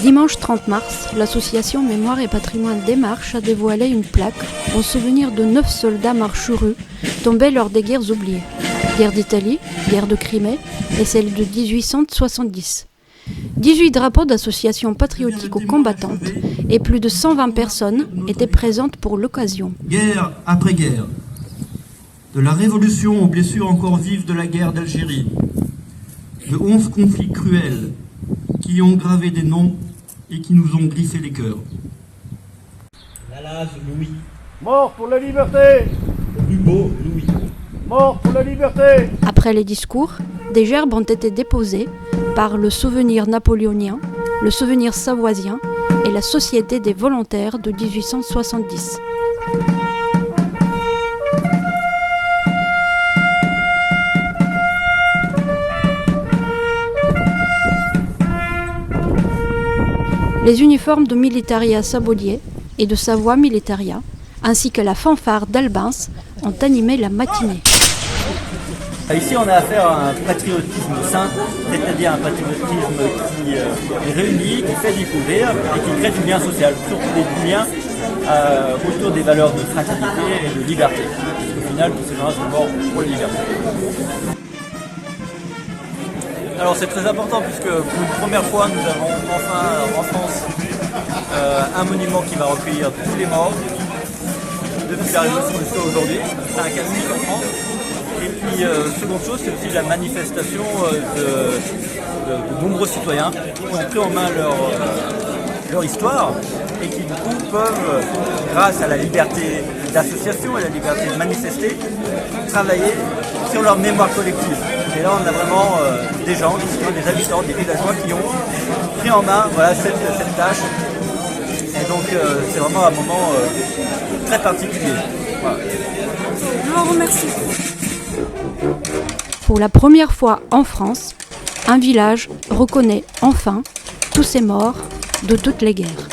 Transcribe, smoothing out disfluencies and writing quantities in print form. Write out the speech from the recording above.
Dimanche 30 mars, l'association Mémoire et Patrimoine des Marches a dévoilé une plaque en souvenir de 9 soldats marchoureux tombés lors des guerres oubliées. Guerre d'Italie, guerre de Crimée et celle de 1870. 18 drapeaux d'associations patriotico-combattantes et plus de 120 personnes étaient présentes pour l'occasion. Guerre après guerre, de la révolution aux blessures encore vives de la guerre d'Algérie, de 11 conflits cruels qui ont gravé des noms et qui nous ont griffé les cœurs. Lalage Louis. Mort pour la liberté. Hugo Louis. Mort pour la liberté. Après les discours, des gerbes ont été déposées par le souvenir napoléonien, le souvenir savoisien et la Société des volontaires de 1870. Les uniformes de Militaria Sabaudier et de Savoie Militaria, ainsi que la fanfare d'Albens, ont animé la matinée. Ici, on a affaire à un patriotisme sain, c'est-à-dire un patriotisme qui réunit, qui fait découvrir et qui crée du lien social, surtout des liens autour des valeurs de fraternité et de liberté. Parce qu'au final, tous ces gens-là sont morts pour la liberté. Alors c'est très important puisque pour une première fois, nous avons enfin en France un monument qui va recueillir tous les morts depuis la Révolution jusqu'à aujourd'hui. C'est un cas unique en France. Et puis, seconde chose, c'est aussi la manifestation de nombreux citoyens qui ont pris en main leur histoire et qui, du coup, peuvent, grâce à la liberté d'association et la liberté de manifester, travailler sur leur mémoire collective. Et là, on a vraiment des gens, des habitants, des villageois qui ont pris en main cette tâche. Et donc, c'est vraiment un moment très particulier. Voilà. Je vous remercie. Pour la première fois en France, un village reconnaît enfin tous ces morts de toutes les guerres.